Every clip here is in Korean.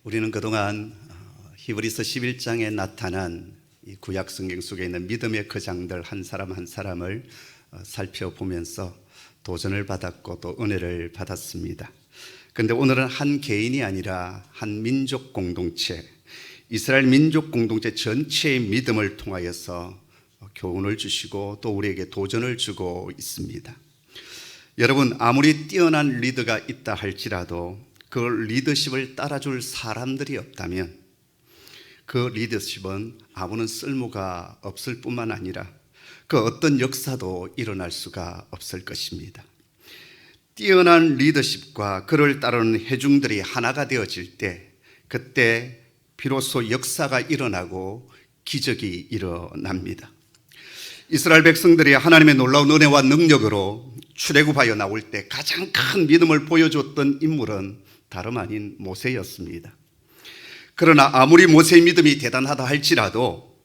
우리는 그동안 히브리서 11장에 나타난 이 구약 성경 속에 있는 믿음의 거장들 한 사람 한 사람을 살펴보면서 도전을 받았고 또 은혜를 받았습니다. 그런데 오늘은 한 개인이 아니라 한 민족 공동체, 이스라엘 민족 공동체 전체의 믿음을 통하여서 교훈을 주시고 또 우리에게 도전을 주고 있습니다. 여러분, 아무리 뛰어난 리더가 있다 할지라도 그 리더십을 따라줄 사람들이 없다면 그 리더십은 아무런 쓸모가 없을 뿐만 아니라 그 어떤 역사도 일어날 수가 없을 것입니다. 뛰어난 리더십과 그를 따르는 회중들이 하나가 되어질 때, 그때 비로소 역사가 일어나고 기적이 일어납니다. 이스라엘 백성들이 하나님의 놀라운 은혜와 능력으로 출애굽하여 나올 때 가장 큰 믿음을 보여줬던 인물은 다름 아닌 모세였습니다. 그러나 아무리 모세의 믿음이 대단하다 할지라도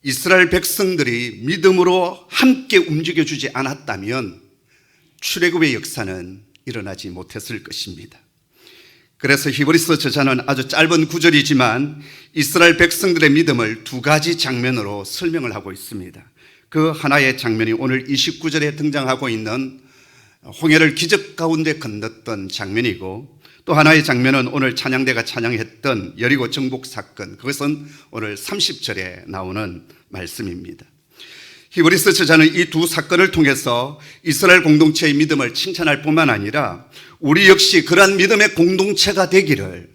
이스라엘 백성들이 믿음으로 함께 움직여주지 않았다면 출애굽의 역사는 일어나지 못했을 것입니다. 그래서 히브리서 저자는 아주 짧은 구절이지만 이스라엘 백성들의 믿음을 두 가지 장면으로 설명을 하고 있습니다. 그 하나의 장면이 오늘 29절에 등장하고 있는 홍해를 기적 가운데 건넜던 장면이고, 또 하나의 장면은 오늘 찬양대가 찬양했던 여리고 정복 사건, 그것은 오늘 30절에 나오는 말씀입니다. 히브리서 저자는 이 두 사건을 통해서 이스라엘 공동체의 믿음을 칭찬할 뿐만 아니라 우리 역시 그러한 믿음의 공동체가 되기를,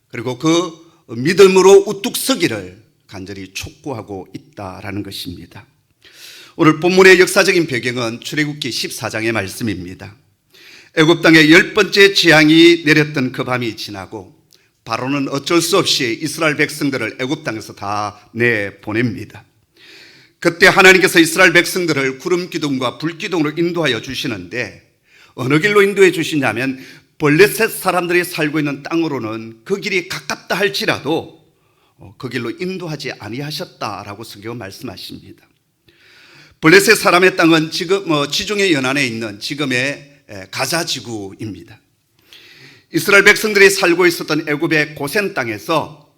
그리고 그 믿음으로 우뚝 서기를 간절히 촉구하고 있다라는 것입니다. 오늘 본문의 역사적인 배경은 출애굽기 14장의 말씀입니다. 애굽 땅에 10번째 재앙이 내렸던 그 밤이 지나고 바로는 어쩔 수 없이 이스라엘 백성들을 애굽 땅에서 다 내보냅니다. 그때 하나님께서 이스라엘 백성들을 구름 기둥과 불 기둥으로 인도하여 주시는데, 어느 길로 인도해 주시냐면 블레셋 사람들이 살고 있는 땅으로는 그 길이 가깝다 할지라도 그 길로 인도하지 아니하셨다라고 성경은 말씀하십니다. 블레셋 사람의 땅은 지금 지중해 연안에 있는 지금의 가자 지구입니다. 이스라엘 백성들이 살고 있었던 애굽의 고센 땅에서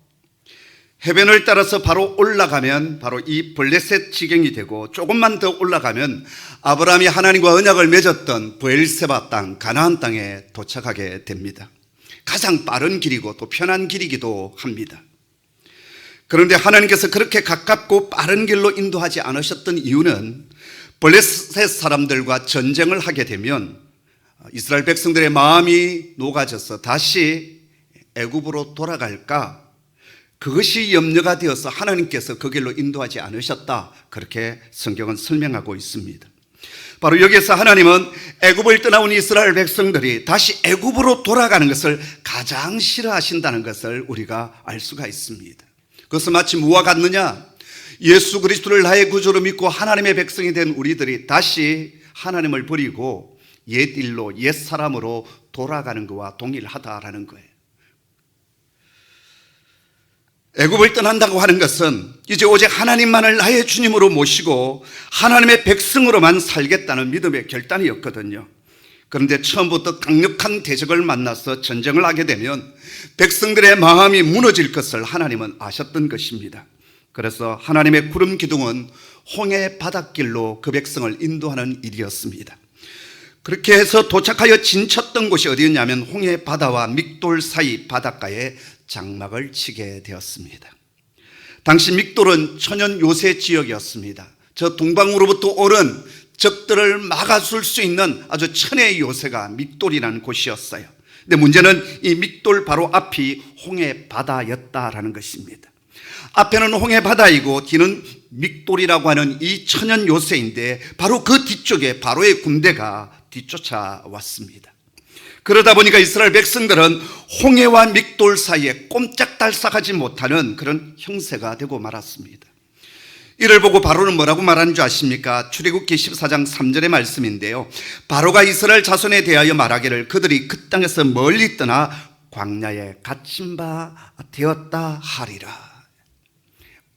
해변을 따라서 바로 올라가면 바로 이 블레셋 지경이 되고, 조금만 더 올라가면 아브라함이 하나님과 언약을 맺었던 브엘세바 땅, 가나안 땅에 도착하게 됩니다. 가장 빠른 길이고 또 편한 길이기도 합니다. 그런데 하나님께서 그렇게 가깝고 빠른 길로 인도하지 않으셨던 이유는 블레셋 사람들과 전쟁을 하게 되면 이스라엘 백성들의 마음이 녹아져서 다시 애굽으로 돌아갈까, 그것이 염려가 되어서 하나님께서 그 길로 인도하지 않으셨다, 그렇게 성경은 설명하고 있습니다. 바로 여기에서 하나님은 애굽을 떠나온 이스라엘 백성들이 다시 애굽으로 돌아가는 것을 가장 싫어하신다는 것을 우리가 알 수가 있습니다. 그것은 마치 무엇과 같느냐? 예수 그리스도를 나의 구주로 믿고 하나님의 백성이 된 우리들이 다시 하나님을 버리고 옛 일로, 옛 사람으로 돌아가는 것과 동일하다라는 거예요. 애굽을 떠난다고 하는 것은 이제 오직 하나님만을 나의 주님으로 모시고 하나님의 백성으로만 살겠다는 믿음의 결단이었거든요. 그런데 처음부터 강력한 대적을 만나서 전쟁을 하게 되면 백성들의 마음이 무너질 것을 하나님은 아셨던 것입니다. 그래서 하나님의 구름 기둥은 홍해 바닷길로 그 백성을 인도하는 일이었습니다. 그렇게 해서 도착하여 진쳤던 곳이 어디였냐면 홍해 바다와 믹돌 사이 바닷가에 장막을 치게 되었습니다. 당시 믹돌은 천연 요새 지역이었습니다. 저 동방으로부터 오는 적들을 막아줄 수 있는 아주 천혜의 요새가 믹돌이라는 곳이었어요. 근데 문제는 이 믹돌 바로 앞이 홍해 바다였다라는 것입니다. 앞에는 홍해 바다이고 뒤는 믹돌이라고 하는 이 천연 요새인데, 바로 그 뒤쪽에 바로의 군대가 뒤쫓아왔습니다. 그러다 보니까 이스라엘 백성들은 홍해와 믹돌 사이에 꼼짝달싹하지 못하는 그런 형세가 되고 말았습니다. 이를 보고 바로는 뭐라고 말하는 줄 아십니까? 출애굽기 14장 3절의 말씀인데요, 바로가 이스라엘 자손에 대하여 말하기를 그들이 그 땅에서 멀리 떠나 광야에 갇힌 바 되었다 하리라.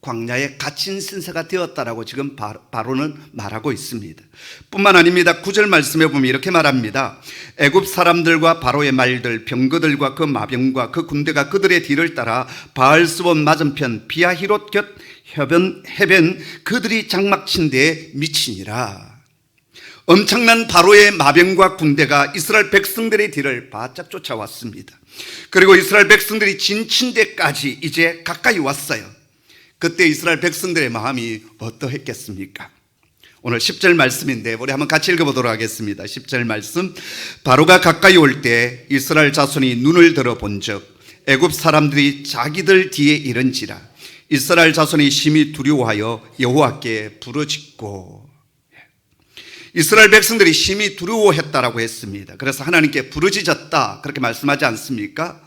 광야에 갇힌 신세가 되었다라고 지금 바로는 말하고 있습니다. 뿐만 아닙니다. 9절 말씀에 보면 이렇게 말합니다. 애굽 사람들과 바로의 말들, 병거들과 그 마병과 그 군대가 그들의 뒤를 따라 바알스본 맞은편 비아히롯 곁 해변 그들이 장막친 데에 미치니라. 엄청난 바로의 마병과 군대가 이스라엘 백성들의 뒤를 바짝 쫓아왔습니다. 그리고 이스라엘 백성들이 진친 데까지 이제 가까이 왔어요. 그때 이스라엘 백성들의 마음이 어떠했겠습니까? 오늘 10절 말씀인데 우리 한번 같이 읽어보도록 하겠습니다. 10절 말씀. 바로가 가까이 올 때 이스라엘 자손이 눈을 들어본즉 애굽 사람들이 자기들 뒤에 이른지라. 이스라엘 자손이 심히 두려워하여 여호와께 부르짖고. 이스라엘 백성들이 심히 두려워했다라고 했습니다. 그래서 하나님께 부르짖었다 그렇게 말씀하지 않습니까?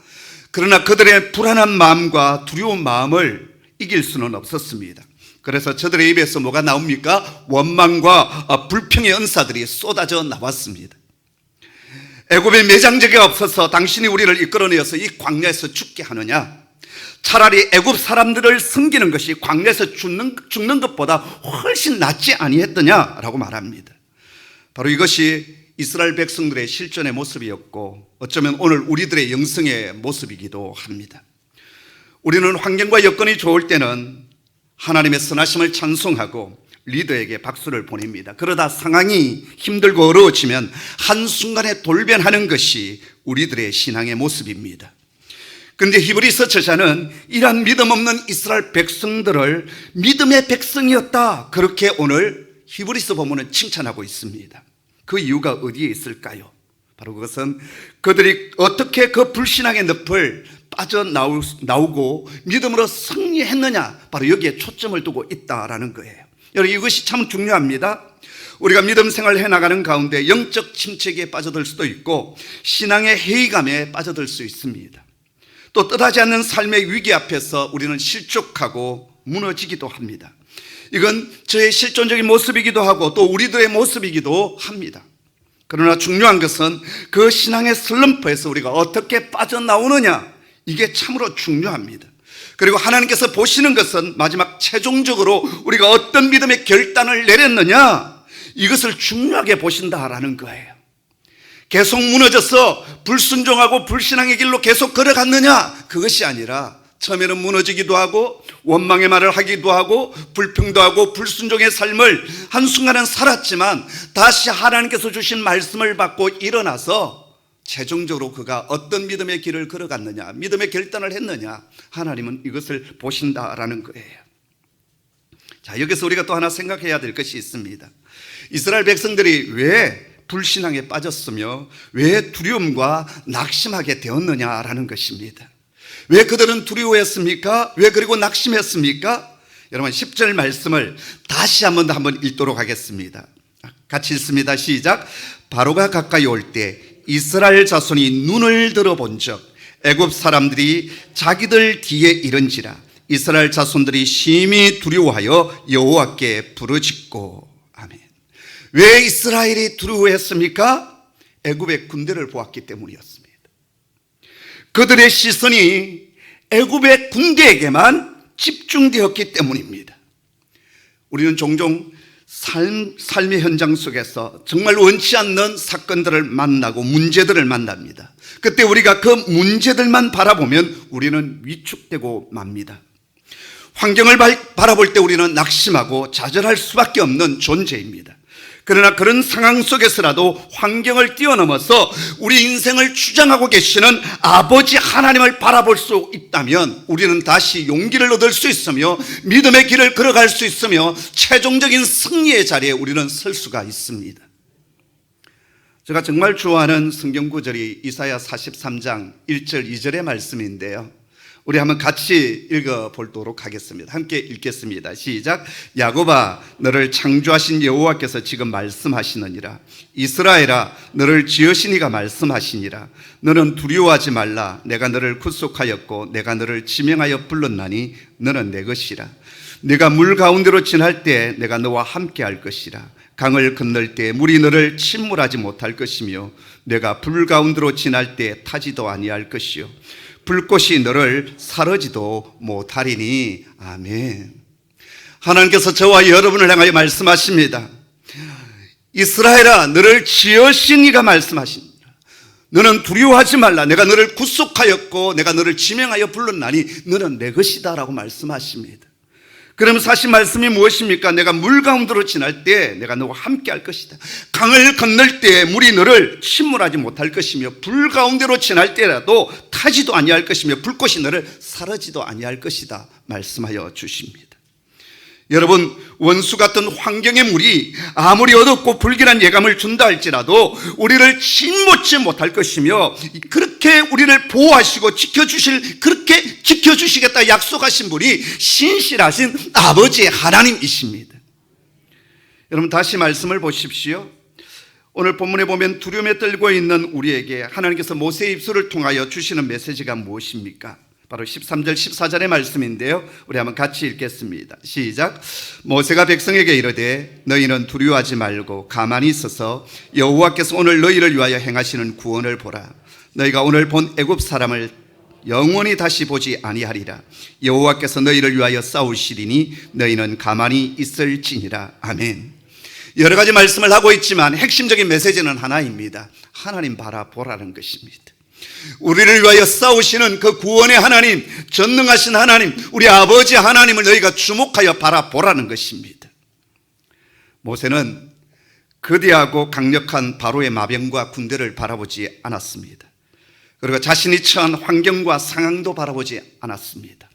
그러나 그들의 불안한 마음과 두려운 마음을 이길 수는 없었습니다. 그래서 저들의 입에서 뭐가 나옵니까? 원망과 불평의 언사들이 쏟아져 나왔습니다. 애굽에 매장제가 없어서 당신이 우리를 이끌어내어서 이 광야에서 죽게 하느냐? 차라리 애굽 사람들을 섬기는 것이 광야에서 죽는 것보다 훨씬 낫지 아니했더냐라고 말합니다. 바로 이것이 이스라엘 백성들의 실존의 모습이었고 어쩌면 오늘 우리들의 영성의 모습이기도 합니다. 우리는 환경과 여건이 좋을 때는 하나님의 선하심을 찬송하고 리더에게 박수를 보냅니다. 그러다 상황이 힘들고 어려워지면 한순간에 돌변하는 것이 우리들의 신앙의 모습입니다. 그런데 히브리서 저자는 이러한 믿음 없는 이스라엘 백성들을 믿음의 백성이었다 그렇게 오늘 히브리서 본문은 칭찬하고 있습니다. 그 이유가 어디에 있을까요? 바로 그것은 그들이 어떻게 그 불신앙의 늪을 빠져나오고 믿음으로 승리했느냐, 바로 여기에 초점을 두고 있다라는 거예요. 여러분, 이것이 참 중요합니다. 우리가 믿음 생활을 해나가는 가운데 영적 침체기에 빠져들 수도 있고 신앙의 회의감에 빠져들 수 있습니다. 또 뜻하지 않는 삶의 위기 앞에서 우리는 실족하고 무너지기도 합니다. 이건 저의 실존적인 모습이기도 하고 또 우리들의 모습이기도 합니다. 그러나 중요한 것은 그 신앙의 슬럼프에서 우리가 어떻게 빠져나오느냐, 이게 참으로 중요합니다. 그리고 하나님께서 보시는 것은 마지막 최종적으로 우리가 어떤 믿음의 결단을 내렸느냐, 이것을 중요하게 보신다라는 거예요. 계속 무너져서 불순종하고 불신앙의 길로 계속 걸어갔느냐, 그것이 아니라 처음에는 무너지기도 하고 원망의 말을 하기도 하고 불평도 하고 불순종의 삶을 한순간은 살았지만 다시 하나님께서 주신 말씀을 받고 일어나서 최종적으로 그가 어떤 믿음의 길을 걸어갔느냐, 믿음의 결단을 했느냐, 하나님은 이것을 보신다라는 거예요. 자, 여기서 우리가 또 하나 생각해야 될 것이 있습니다. 이스라엘 백성들이 왜 불신앙에 빠졌으며 왜 두려움과 낙심하게 되었느냐라는 것입니다. 왜 그들은 두려워했습니까? 왜 그리고 낙심했습니까? 여러분, 10절 말씀을 다시 한번 읽도록 하겠습니다. 같이 읽습니다. 시작. 바로가 가까이 올 때 이스라엘 자손이 눈을 들어본즉 애굽 사람들이 자기들 뒤에 이른지라. 이스라엘 자손들이 심히 두려워하여 여호와께 부르짖고. 아멘. 왜 이스라엘이 두려워했습니까? 애굽의 군대를 보았기 때문이었습니다. 그들의 시선이 애굽의 군대에게만 집중되었기 때문입니다. 우리는 종종 삶의 현장 속에서 정말 원치 않는 사건들을 만나고 문제들을 만납니다. 그때 우리가 그 문제들만 바라보면 우리는 위축되고 맙니다. 환경을 바라볼 때 우리는 낙심하고 좌절할 수밖에 없는 존재입니다. 그러나 그런 상황 속에서라도 환경을 뛰어넘어서 우리 인생을 주장하고 계시는 아버지 하나님을 바라볼 수 있다면 우리는 다시 용기를 얻을 수 있으며 믿음의 길을 걸어갈 수 있으며 최종적인 승리의 자리에 우리는 설 수가 있습니다. 제가 정말 좋아하는 성경 구절이 이사야 43장 1절 2절의 말씀인데요, 우리 한번 같이 읽어보도록 하겠습니다. 함께 읽겠습니다. 시작. 야곱아, 너를 창조하신 여호와께서 지금 말씀하시느니라. 이스라엘아, 너를 지으신 이가 말씀하시니라. 너는 두려워하지 말라. 내가 너를 구속하였고 내가 너를 지명하여 불렀나니 너는 내 것이라. 네가 물 가운데로 지날 때 내가 너와 함께 할 것이라. 강을 건널 때 물이 너를 침몰하지 못할 것이며 내가 불 가운데로 지날 때 타지도 아니할 것이요 불꽃이 너를 사르지도 못하리니. 아멘. 하나님께서 저와 여러분을 향하여 말씀하십니다. 이스라엘아, 너를 지으신 이가 말씀하십니다. 너는 두려워하지 말라. 내가 너를 구속하였고 내가 너를 지명하여 불렀나니 너는 내 것이다 라고 말씀하십니다. 그러면서 하신 말씀이 무엇입니까? 내가 물 가운데로 지날 때 내가 너와 함께 할 것이다. 강을 건널 때 물이 너를 침몰하지 못할 것이며 불 가운데로 지날 때라도 타지도 아니할 것이며 불꽃이 너를 사르지도 아니할 것이다 말씀하여 주십니다. 여러분, 원수 같은 환경의 물이 아무리 어둡고 불길한 예감을 준다 할지라도 우리를 침몰치 못할 것이며 그렇게 우리를 보호하시고 그렇게 지켜주시겠다 약속하신 분이 신실하신 아버지 하나님이십니다. 여러분, 다시 말씀을 보십시오. 오늘 본문에 보면 두려움에 떨고 있는 우리에게 하나님께서 모세의 입술을 통하여 주시는 메시지가 무엇입니까? 바로 13절 14절의 말씀인데요, 우리 한번 같이 읽겠습니다. 시작. 모세가 백성에게 이르되 너희는 두려워하지 말고 가만히 있어서 여호와께서 오늘 너희를 위하여 행하시는 구원을 보라. 너희가 오늘 본 애굽 사람을 영원히 다시 보지 아니하리라. 여호와께서 너희를 위하여 싸우시리니 너희는 가만히 있을지니라. 아멘. 여러 가지 말씀을 하고 있지만 핵심적인 메시지는 하나입니다. 하나님 바라보라는 것입니다. 우리를 위하여 싸우시는 그 구원의 하나님, 전능하신 하나님, 우리 아버지 하나님을 너희가 주목하여 바라보라는 것입니다. 모세는 거대하고 강력한 바로의 마병과 군대를 바라보지 않았습니다. 그리고 자신이 처한 환경과 상황도 바라보지 않았습니다.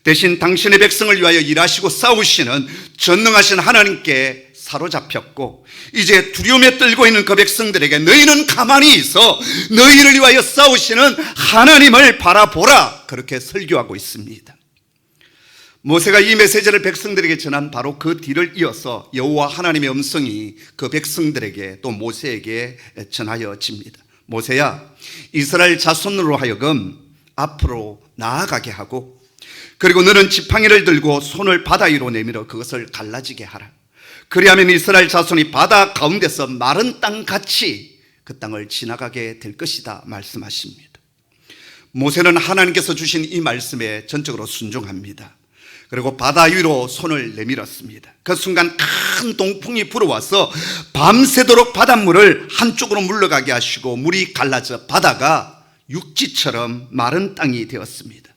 대신 당신의 백성을 위하여 일하시고 싸우시는 전능하신 하나님께 사로잡혔고 이제 두려움에 떨고 있는 그 백성들에게 너희는 가만히 있어 너희를 위하여 싸우시는 하나님을 바라보라, 그렇게 설교하고 있습니다. 모세가 이 메시지를 백성들에게 전한 바로 그 뒤를 이어서 여호와 하나님의 음성이 그 백성들에게 또 모세에게 전하여집니다. 모세야, 이스라엘 자손으로 하여금 앞으로 나아가게 하고 그리고 너는 지팡이를 들고 손을 바다 위로 내밀어 그것을 갈라지게 하라. 그리하면 이스라엘 자손이 바다 가운데서 마른 땅같이 그 땅을 지나가게 될 것이다 말씀하십니다. 모세는 하나님께서 주신 이 말씀에 전적으로 순종합니다. 그리고 바다 위로 손을 내밀었습니다. 그 순간 큰 동풍이 불어와서 밤새도록 바닷물을 한쪽으로 물러가게 하시고 물이 갈라져 바다가 육지처럼 마른 땅이 되었습니다.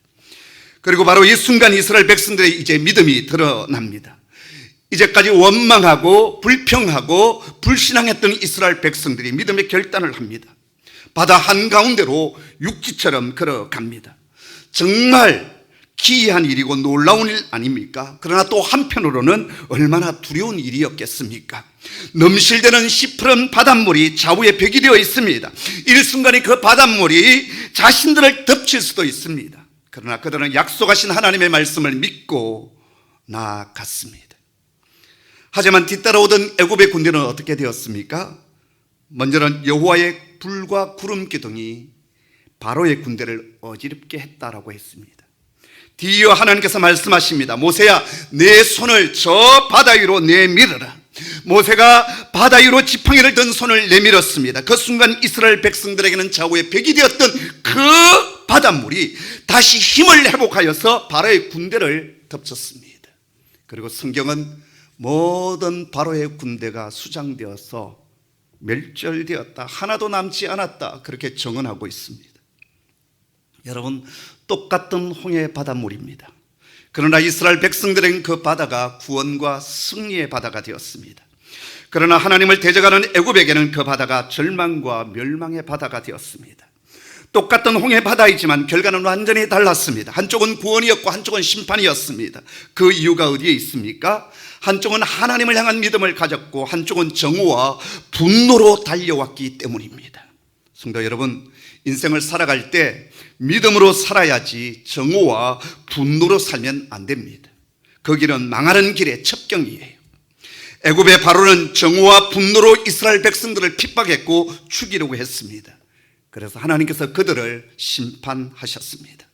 그리고 바로 이 순간 이스라엘 백성들의 이제 믿음이 드러납니다. 이제까지 원망하고 불평하고 불신앙했던 이스라엘 백성들이 믿음의 결단을 합니다. 바다 한가운데로 육지처럼 걸어갑니다. 정말 기이한 일이고 놀라운 일 아닙니까? 그러나 또 한편으로는 얼마나 두려운 일이었겠습니까? 넘실대는 시퍼런 바닷물이 좌우에 벽이 되어 있습니다. 일순간에 그 바닷물이 자신들을 덮칠 수도 있습니다. 그러나 그들은 약속하신 하나님의 말씀을 믿고 나아갔습니다. 하지만 뒤따라오던 애굽의 군대는 어떻게 되었습니까? 먼저는 여호와의 불과 구름 기둥이 바로의 군대를 어지럽게 했다라고 했습니다. 뒤이어 하나님께서 말씀하십니다. 모세야, 내 손을 저 바다 위로 내밀어라. 모세가 바다 위로 지팡이를 든 손을 내밀었습니다. 그 순간 이스라엘 백성들에게는 좌우에 벽이 되었던 그 바닷물이 다시 힘을 회복하여서 바로의 군대를 덮쳤습니다. 그리고 성경은 모든 바로의 군대가 수장되어서 멸절되었다, 하나도 남지 않았다, 그렇게 정언하고 있습니다. 여러분, 똑같은 홍해 바닷물입니다. 그러나 이스라엘 백성들은 그 바다가 구원과 승리의 바다가 되었습니다. 그러나 하나님을 대적하는 애굽에게는 그 바다가 절망과 멸망의 바다가 되었습니다. 똑같은 홍해 바다이지만 결과는 완전히 달랐습니다. 한쪽은 구원이었고 한쪽은 심판이었습니다. 그 이유가 어디에 있습니까? 한쪽은 하나님을 향한 믿음을 가졌고 한쪽은 정오와 분노로 달려왔기 때문입니다. 성도 여러분, 인생을 살아갈 때 믿음으로 살아야지 정오와 분노로 살면 안 됩니다. 그 길은 망하는 길의 첩경이에요. 애굽의 바로는 정오와 분노로 이스라엘 백성들을 핍박했고 죽이려고 했습니다. 그래서 하나님께서 그들을 심판하셨습니다.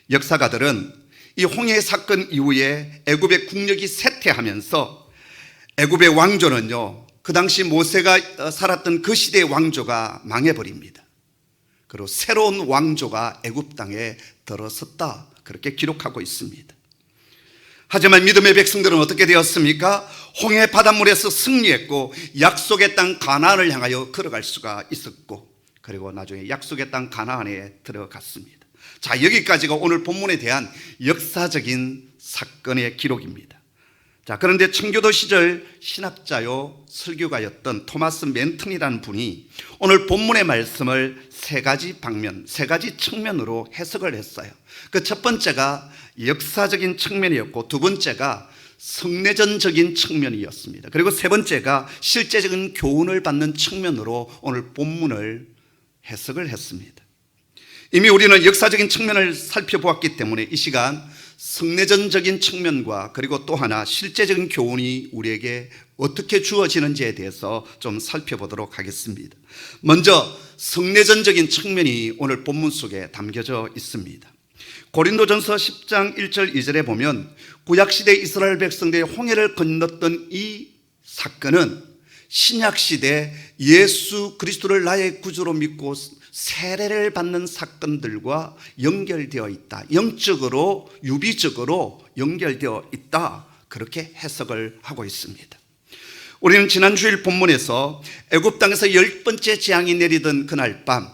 역사가들은 이 홍해 사건 이후에 애굽의 국력이 쇠퇴하면서 애굽의 왕조는요, 그 당시 모세가 살았던 그 시대의 왕조가 망해버립니다. 그리고 새로운 왕조가 애굽 땅에 들어섰다, 그렇게 기록하고 있습니다. 하지만 믿음의 백성들은 어떻게 되었습니까? 홍해 바닷물에서 승리했고 약속의 땅 가나안을 향하여 걸어갈 수가 있었고, 그리고 나중에 약속의 땅 가나안에 들어갔습니다. 자, 여기까지가 오늘 본문에 대한 역사적인 사건의 기록입니다. 자, 그런데 청교도 시절 신학자요 설교가였던 토마스 맨튼이라는 분이 오늘 본문의 말씀을 세 가지 방면, 세 가지 측면으로 해석을 했어요. 그 첫 번째가 역사적인 측면이었고, 두 번째가 성내전적인 측면이었습니다. 그리고 세 번째가 실제적인 교훈을 받는 측면으로 오늘 본문을 해석을 했습니다. 이미 우리는 역사적인 측면을 살펴보았기 때문에 이 시간 성내전적인 측면과 그리고 또 하나 실제적인 교훈이 우리에게 어떻게 주어지는지에 대해서 좀 살펴보도록 하겠습니다. 먼저 성내전적인 측면이 오늘 본문 속에 담겨져 있습니다. 고린도전서 10장 1절 2절에 보면 구약시대 이스라엘 백성들이 홍해를 건넜던 이 사건은 신약시대 예수 그리스도를 나의 구주로 믿고 세례를 받는 사건들과 연결되어 있다. 영적으로 유비적으로 연결되어 있다. 그렇게 해석을 하고 있습니다. 우리는 지난 주일 본문에서 애굽 땅에서 10번째 재앙이 내리던 그날 밤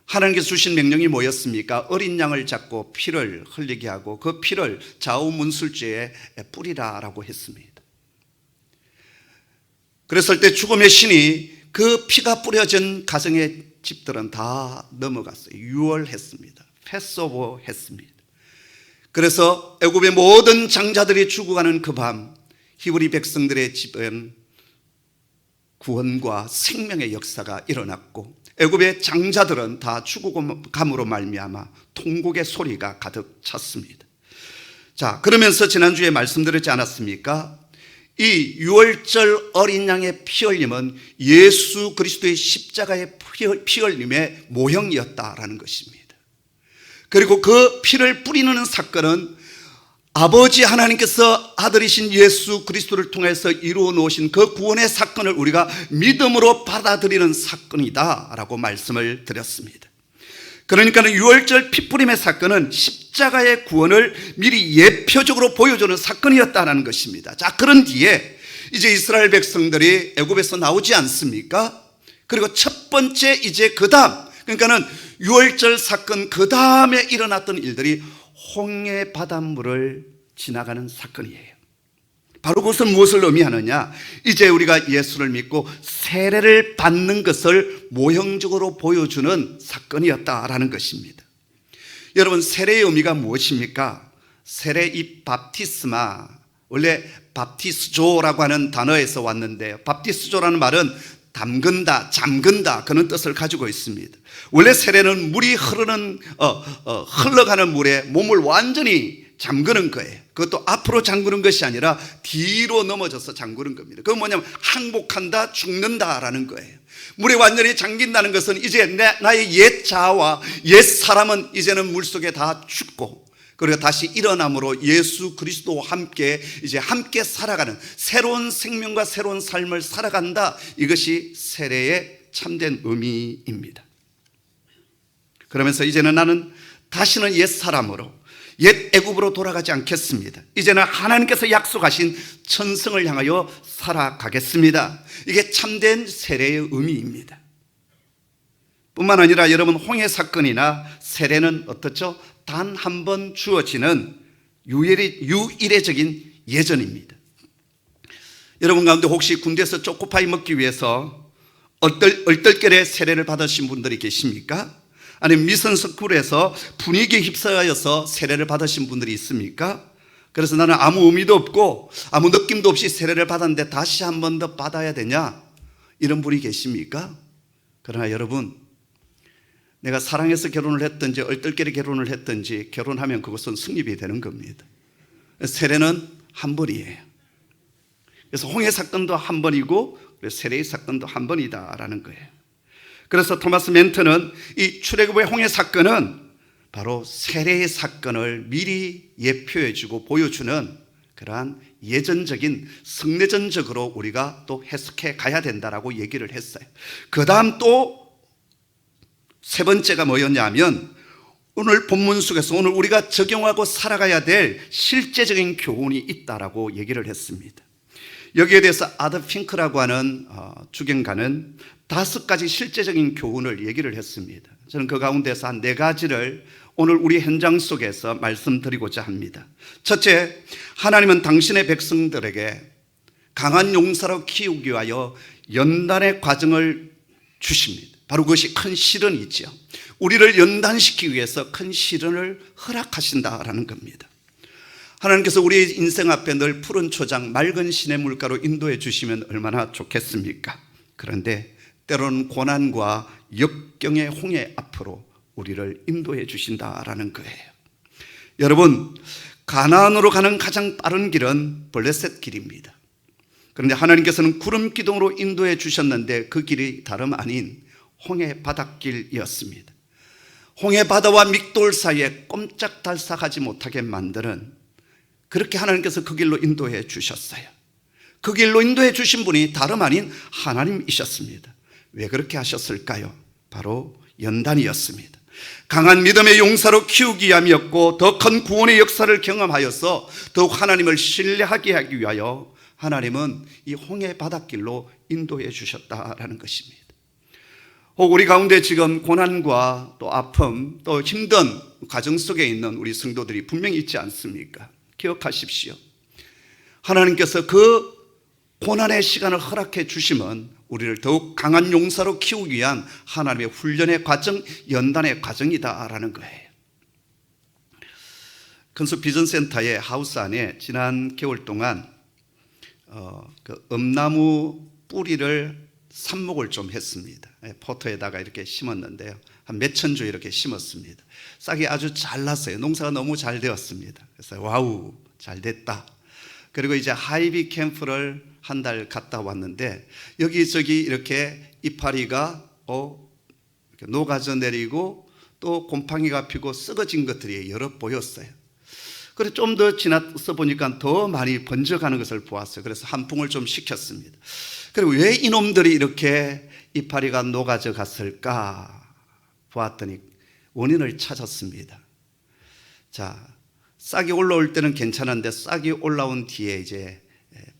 하나님께서 주신 명령이 뭐였습니까? 어린 양을 잡고 피를 흘리게 하고 그 피를 좌우 문술주에 뿌리라라고 했습니다. 그랬을 때 죽음의 신이 그 피가 뿌려진 가정의 집들은 다 넘어갔어요. 유월했습니다. 패스오버 했습니다. 그래서 애굽의 모든 장자들이 죽어가는 그 밤 히브리 백성들의 집은 구원과 생명의 역사가 일어났고, 애굽의 장자들은 다 죽어감으로 말미암아 통곡의 소리가 가득 찼습니다. 자, 그러면서 지난주에 말씀드렸지 않았습니까? 이 유월절 어린 양의 피 흘림은 예수 그리스도의 십자가의 피 흘림의 모형이었다라는 것입니다. 그리고 그 피를 뿌리는 사건은 아버지 하나님께서 아들이신 예수 그리스도를 통해서 이루어 놓으신 그 구원의 사건을 우리가 믿음으로 받아들이는 사건이다라고 말씀을 드렸습니다. 그러니까 유월절 피뿌림의 사건은 십자가의 구원을 미리 예표적으로 보여주는 사건이었다는 것입니다. 자, 그런 뒤에 이제 이스라엘 백성들이 애굽에서 나오지 않습니까? 그리고 첫 번째 이제 그 다음, 그러니까는 유월절 사건 그 다음에 일어났던 일들이 홍해 바닷물을 지나가는 사건이에요. 바로 그것은 무엇을 의미하느냐? 이제 우리가 예수를 믿고 세례를 받는 것을 모형적으로 보여주는 사건이었다라는 것입니다. 여러분, 세례의 의미가 무엇입니까? 세례, 이 밥티스마, 원래 밥티스조라고 하는 단어에서 왔는데, 밥티스조라는 말은 담근다, 잠근다, 그런 뜻을 가지고 있습니다. 원래 세례는 물이 흘러가는 물에 몸을 완전히 잠그는 거예요. 그것도 앞으로 잠그는 것이 아니라 뒤로 넘어져서 잠그는 겁니다. 그건 뭐냐면 항복한다, 죽는다라는 거예요. 물에 완전히 잠긴다는 것은 이제 나의 옛 자아와 옛 사람은 이제는 물속에 다 죽고, 그리고 다시 일어남으로 예수 그리스도와 함께 이제 함께 살아가는 새로운 생명과 새로운 삶을 살아간다. 이것이 세례의 참된 의미입니다. 그러면서 이제는 나는 다시는 옛 사람으로, 옛 애굽으로 돌아가지 않겠습니다. 이제는 하나님께서 약속하신 천성을 향하여 살아가겠습니다. 이게 참된 세례의 의미입니다. 뿐만 아니라 여러분, 홍해 사건이나 세례는 어떻죠? 단 한 번 주어지는 유일해적인 예전입니다. 여러분 가운데 혹시 군대에서 초코파이 먹기 위해서 얼떨결에 세례를 받으신 분들이 계십니까? 아니면 미선스쿨에서 분위기에 휩싸여서 세례를 받으신 분들이 있습니까? 그래서 나는 아무 의미도 없고 아무 느낌도 없이 세례를 받았는데 다시 한 번 더 받아야 되냐? 이런 분이 계십니까? 그러나 여러분, 내가 사랑해서 결혼을 했든지 얼떨결에 결혼을 했든지 결혼하면 그것은 승립이 되는 겁니다. 세례는 한 번이에요. 그래서 홍해 사건도 한 번이고 세례의 사건도 한 번이다라는 거예요. 그래서 토마스 맨튼은 이 출애굽의 홍해 사건은 바로 세례의 사건을 미리 예표해주고 보여주는 그러한 예전적인 성내전적으로 우리가 또 해석해 가야 된다라고 얘기를 했어요. 그 다음 또 세 번째가 뭐였냐면 오늘 본문 속에서 오늘 우리가 적용하고 살아가야 될 실제적인 교훈이 있다라고 얘기를 했습니다. 여기에 대해서 아더 핑크라고 하는 주경가는 5가지 실제적인 교훈을 얘기를 했습니다. 저는 그 가운데서 한 4가지를 오늘 우리 현장 속에서 말씀드리고자 합니다. 첫째, 하나님은 당신의 백성들에게 강한 용사로 키우기 위하여 연단의 과정을 주십니다. 바로 그것이 큰 시련이죠. 우리를 연단시키기 위해서 큰 시련을 허락하신다라는 겁니다. 하나님께서 우리의 인생 앞에 늘 푸른 초장, 맑은 시냇물가로 인도해 주시면 얼마나 좋겠습니까? 그런데 때로는 고난과 역경의 홍해 앞으로 우리를 인도해 주신다라는 거예요. 여러분, 가나안으로 가는 가장 빠른 길은 블레셋 길입니다. 그런데 하나님께서는 구름 기둥으로 인도해 주셨는데 그 길이 다름 아닌 홍해 바닷길이었습니다. 홍해 바다와 믹돌 사이에 꼼짝달싹하지 못하게 만드는, 그렇게 하나님께서 그 길로 인도해 주셨어요. 그 길로 인도해 주신 분이 다름 아닌 하나님이셨습니다. 왜 그렇게 하셨을까요? 바로 연단이었습니다. 강한 믿음의 용사로 키우기 위함이었고, 더 큰 구원의 역사를 경험하여서 더욱 하나님을 신뢰하게 하기 위하여 하나님은 이 홍해 바닷길로 인도해 주셨다라는 것입니다. 혹 우리 가운데 지금 고난과 또 아픔, 또 힘든 가정 속에 있는 우리 성도들이 분명히 있지 않습니까? 기억하십시오. 하나님께서 그 고난의 시간을 허락해 주시면 우리를 더욱 강한 용사로 키우기 위한 하나님의 훈련의 과정, 연단의 과정이다라는 거예요. 건수 비전센터의 하우스 안에 지난 겨울 동안 그 엄나무 뿌리를 삽목을 좀 했습니다. 포터에다가 이렇게 심었는데요, 한 몇천 주 이렇게 심었습니다. 싹이 아주 잘 났어요. 농사가 너무 잘 되었습니다. 그래서 와우, 잘 됐다. 그리고 이제 하이비 캠프를 한 달 갔다 왔는데 여기저기 이렇게 이파리가 이렇게 녹아져 내리고 또 곰팡이가 피고 썩어진 것들이 여러 보였어요. 그래서 좀 더 지나서 보니까 더 많이 번져가는 것을 보았어요. 그래서 한풍을 좀 시켰습니다. 그리고 왜 이놈들이 이렇게 이파리가 녹아져 갔을까 보았더니 원인을 찾았습니다. 자, 싹이 올라올 때는 괜찮은데 싹이 올라온 뒤에 이제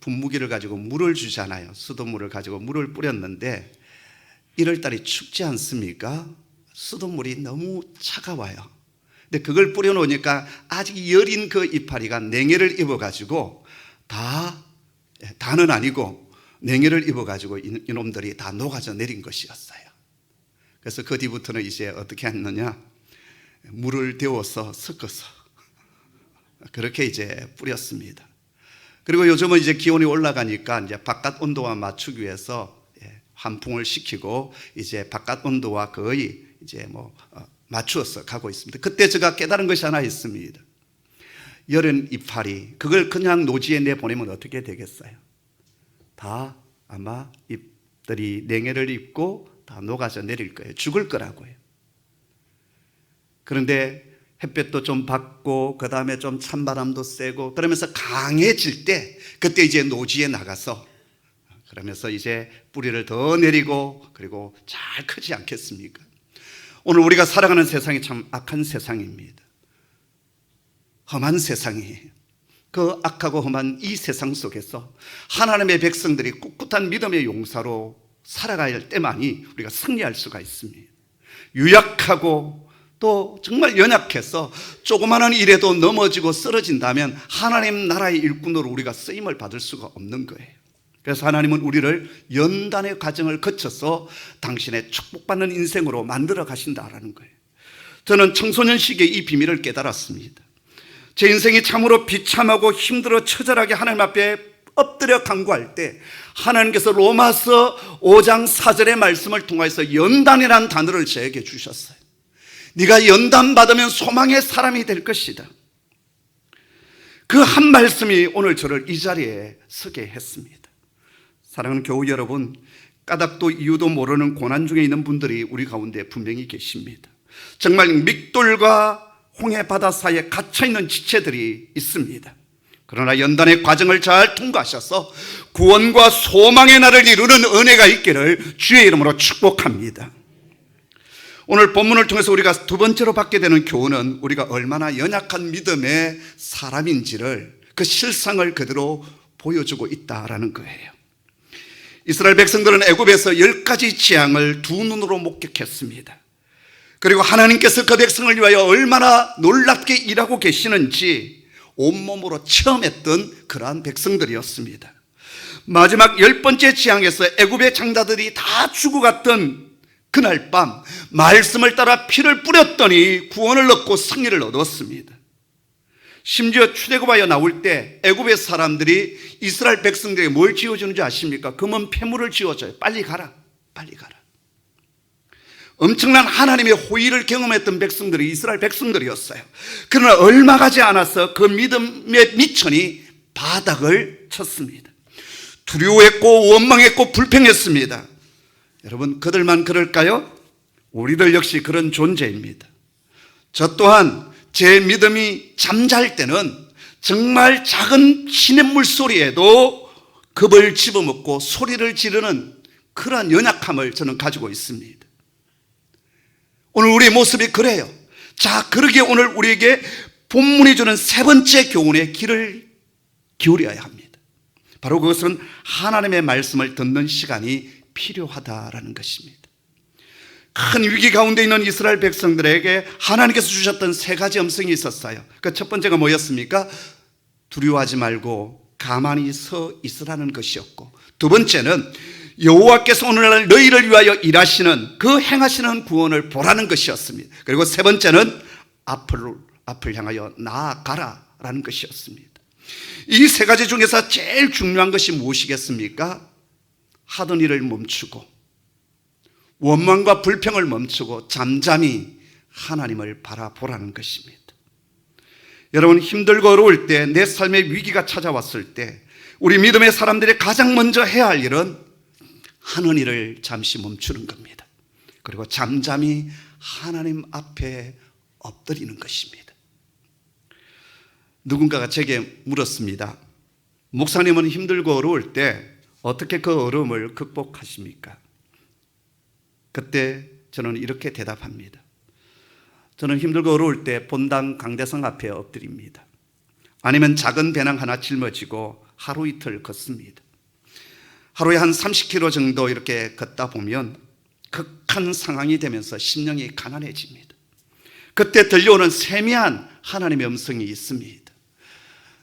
분무기를 가지고 물을 주잖아요. 수돗물을 가지고 물을 뿌렸는데 1월달이 춥지 않습니까? 수돗물이 너무 차가워요. 근데 그걸 뿌려놓으니까 아직 여린 그 이파리가 냉해를 입어가지고 다는 아니고 냉해를 입어가지고 이놈들이 다 녹아져 내린 것이었어요. 그래서 그 뒤부터는 이제 어떻게 했느냐, 물을 데워서 섞어서 그렇게 이제 뿌렸습니다. 그리고 요즘은 이제 기온이 올라가니까 이제 바깥 온도와 맞추기 위해서 환풍을 시키고 이제 바깥 온도와 거의 이제 맞추어서 가고 있습니다. 그때 제가 깨달은 것이 하나 있습니다. 여름 이파리, 그걸 그냥 노지에 내보내면 어떻게 되겠어요? 다 아마 잎들이 냉해를 입고 다 녹아져 내릴 거예요. 죽을 거라고요. 그런데 햇볕도 좀 받고 그 다음에 좀 찬바람도 쐬고 그러면서 강해질 때 그때 이제 노지에 나가서 그러면서 이제 뿌리를 더 내리고 그리고 잘 크지 않겠습니까? 오늘 우리가 살아가는 세상이 참 악한 세상입니다. 험한 세상이에요. 그 악하고 험한 이 세상 속에서 하나님의 백성들이 꿋꿋한 믿음의 용사로 살아가야 할 때만이 우리가 승리할 수가 있습니다. 유약하고 또 정말 연약해서 조그마한 일에도 넘어지고 쓰러진다면 하나님 나라의 일꾼으로 우리가 쓰임을 받을 수가 없는 거예요. 그래서 하나님은 우리를 연단의 과정을 거쳐서 당신의 축복받는 인생으로 만들어 가신다라는 거예요. 저는 청소년 시기에 이 비밀을 깨달았습니다. 제 인생이 참으로 비참하고 힘들어 처절하게 하나님 앞에 엎드려 간구할 때 하나님께서 로마서 5장 4절의 말씀을 통해서 연단이라는 단어를 저에게 주셨어요. 네가 연단받으면 소망의 사람이 될 것이다. 그 한 말씀이 오늘 저를 이 자리에 서게 했습니다. 사랑하는 교우 여러분, 까닭도 이유도 모르는 고난 중에 있는 분들이 우리 가운데 분명히 계십니다. 정말 믹돌과 홍해 바다 사이에 갇혀있는 지체들이 있습니다. 그러나 연단의 과정을 잘 통과하셔서 구원과 소망의 날을 이루는 은혜가 있기를 주의 이름으로 축복합니다. 오늘 본문을 통해서 우리가 두 번째로 받게 되는 교훈은 우리가 얼마나 연약한 믿음의 사람인지를, 그 실상을 그대로 보여주고 있다라는 거예요. 이스라엘 백성들은 애굽에서 10가지 재앙을 두 눈으로 목격했습니다. 그리고 하나님께서 그 백성을 위하여 얼마나 놀랍게 일하고 계시는지 온몸으로 체험했던 그러한 백성들이었습니다. 마지막 10번째 재앙에서 애굽의 장자들이 다 죽어갔던 그날 밤 말씀을 따라 피를 뿌렸더니 구원을 얻고 승리를 얻었습니다. 심지어 출애굽하여 나올 때 애굽의 사람들이 이스라엘 백성들에게 뭘 지어주는지 아십니까? 금은 폐물을 지어줘요. 빨리 가라, 빨리 가라. 엄청난 하나님의 호의를 경험했던 백성들이 이스라엘 백성들이었어요. 그러나 얼마 가지 않아서 그 믿음의 미천이 바닥을 쳤습니다. 두려워했고 원망했고 불평했습니다. 여러분, 그들만 그럴까요? 우리들 역시 그런 존재입니다. 저 또한 제 믿음이 잠잘 때는 정말 작은 시냇물 소리에도 겁을 집어먹고 소리를 지르는 그러한 연약함을 저는 가지고 있습니다. 오늘 우리의 모습이 그래요. 자, 그러기에 오늘 우리에게 본문이 주는 세 번째 교훈에 귀를 기울여야 합니다. 바로 그것은 하나님의 말씀을 듣는 시간이 필요하다라는 것입니다. 큰 위기 가운데 있는 이스라엘 백성들에게 하나님께서 주셨던 세 가지 음성이 있었어요. 그 첫 번째가 뭐였습니까? 두려워하지 말고 가만히 서 있으라는 것이었고, 두 번째는 여호와께서 오늘날 너희를 위하여 일하시는 그 행하시는 구원을 보라는 것이었습니다. 그리고 세 번째는 앞을 향하여 나아가라라는 것이었습니다. 이 세 가지 중에서 제일 중요한 것이 무엇이겠습니까? 하던 일을 멈추고 원망과 불평을 멈추고 잠잠히 하나님을 바라보라는 것입니다. 여러분, 힘들고 어려울 때, 내 삶의 위기가 찾아왔을 때 우리 믿음의 사람들이 가장 먼저 해야 할 일은 하는 일을 잠시 멈추는 겁니다. 그리고 잠잠히 하나님 앞에 엎드리는 것입니다. 누군가가 제게 물었습니다. 목사님은 힘들고 어려울 때 어떻게 그 어려움을 극복하십니까? 그때 저는 이렇게 대답합니다. 저는 힘들고 어려울 때 본당 강대상 앞에 엎드립니다. 아니면 작은 배낭 하나 짊어지고 하루 이틀 걷습니다. 하루에 한 30km 정도 이렇게 걷다 보면 극한 상황이 되면서 심령이 가난해집니다. 그때 들려오는 세미한 하나님의 음성이 있습니다.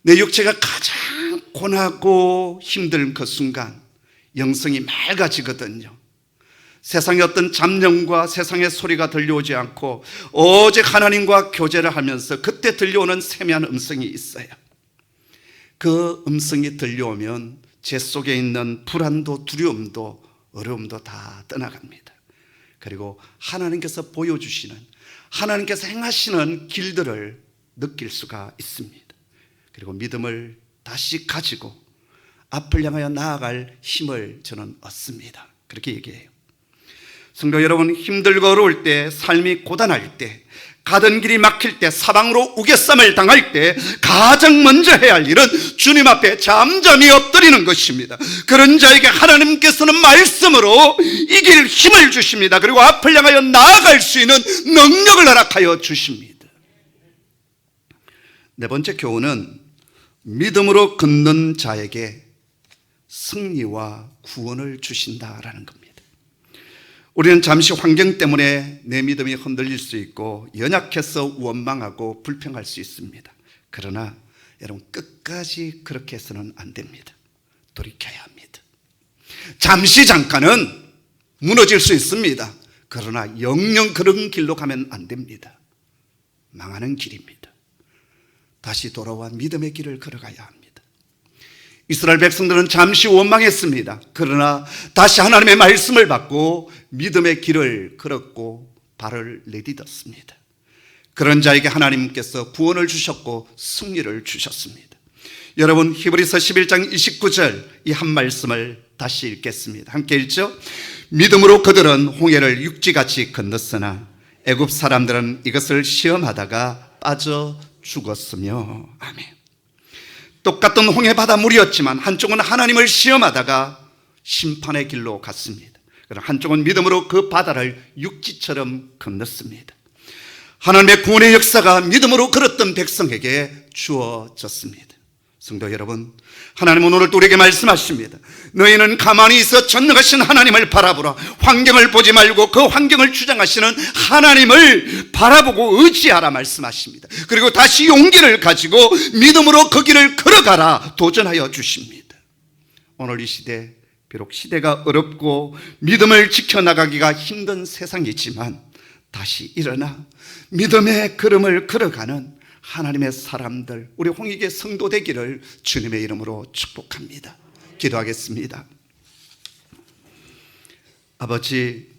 내 육체가 가장 고나고 힘든 그 순간 영성이 맑아지거든요. 세상의 어떤 잡념과 세상의 소리가 들려오지 않고 오직 하나님과 교제를 하면서 그때 들려오는 세미한 음성이 있어요. 그 음성이 들려오면 제 속에 있는 불안도 두려움도 어려움도 다 떠나갑니다. 그리고 하나님께서 보여주시는, 하나님께서 행하시는 길들을 느낄 수가 있습니다. 그리고 믿음을 다시 가지고 앞을 향하여 나아갈 힘을 저는 얻습니다. 그렇게 얘기해요. 성도 여러분, 힘들고 어려울 때, 삶이 고단할 때, 가던 길이 막힐 때, 사방으로 우겨쌈을 당할 때 가장 먼저 해야 할 일은 주님 앞에 잠잠히 엎드리는 것입니다. 그런 자에게 하나님께서는 말씀으로 이길 힘을 주십니다. 그리고 앞을 향하여 나아갈 수 있는 능력을 허락하여 주십니다. 네 번째 교훈은 믿음으로 걷는 자에게 승리와 구원을 주신다라는 겁니다. 우리는 잠시 환경 때문에 내 믿음이 흔들릴 수 있고 연약해서 원망하고 불평할 수 있습니다. 그러나 여러분, 끝까지 그렇게 해서는 안 됩니다. 돌이켜야 합니다. 잠깐은 무너질 수 있습니다. 그러나 영영 그런 길로 가면 안 됩니다. 망하는 길입니다. 다시 돌아와 믿음의 길을 걸어가야 합니다. 이스라엘 백성들은 잠시 원망했습니다. 그러나 다시 하나님의 말씀을 받고 믿음의 길을 걸었고 발을 내딛었습니다. 그런 자에게 하나님께서 구원을 주셨고 승리를 주셨습니다. 여러분, 히브리서 11장 29절 이 한 말씀을 다시 읽겠습니다. 함께 읽죠. 믿음으로 그들은 홍해를 육지같이 건넜으나 애굽 사람들은 이것을 시험하다가 빠져 죽었으며. 아멘. 똑같은 홍해 바다 물이었지만 한쪽은 하나님을 시험하다가 심판의 길로 갔습니다. 그러나 한쪽은 믿음으로 그 바다를 육지처럼 건넜습니다. 하나님의 구원의 역사가 믿음으로 걸었던 백성에게 주어졌습니다. 성도 여러분, 하나님은 오늘 또 우리에게 말씀하십니다. 너희는 가만히 있어 전능하신 하나님을 바라보라. 환경을 보지 말고 그 환경을 주장하시는 하나님을 바라보고 의지하라 말씀하십니다. 그리고 다시 용기를 가지고 믿음으로 그 길을 걸어가라 도전하여 주십니다. 오늘 이 시대, 비록 시대가 어렵고 믿음을 지켜나가기가 힘든 세상이지만 다시 일어나 믿음의 걸음을 걸어가는 하나님의 사람들, 우리 홍익의 성도 되기를 주님의 이름으로 축복합니다. 기도하겠습니다. 아버지,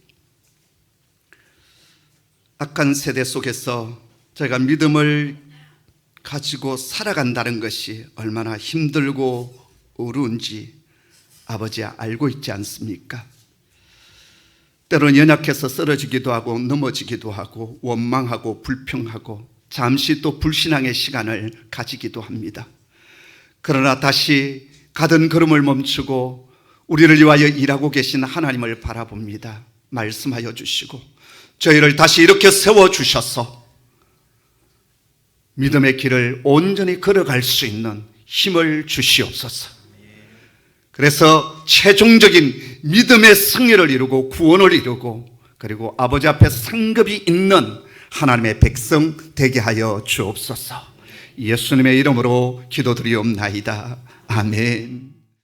악한 세대 속에서 저희가 믿음을 가지고 살아간다는 것이 얼마나 힘들고 어려운지 아버지 알고 있지 않습니까? 때로는 연약해서 쓰러지기도 하고 넘어지기도 하고 원망하고 불평하고 잠시 또 불신앙의 시간을 가지기도 합니다. 그러나 다시 가던 걸음을 멈추고 우리를 위하여 일하고 계신 하나님을 바라봅니다. 말씀하여 주시고 저희를 다시 이렇게 세워주셔서 믿음의 길을 온전히 걸어갈 수 있는 힘을 주시옵소서. 그래서 최종적인 믿음의 승리를 이루고 구원을 이루고 그리고 아버지 앞에 상급이 있는 하나님의 백성 되게 하여 주옵소서. 예수님의 이름으로 기도드리옵나이다. 아멘.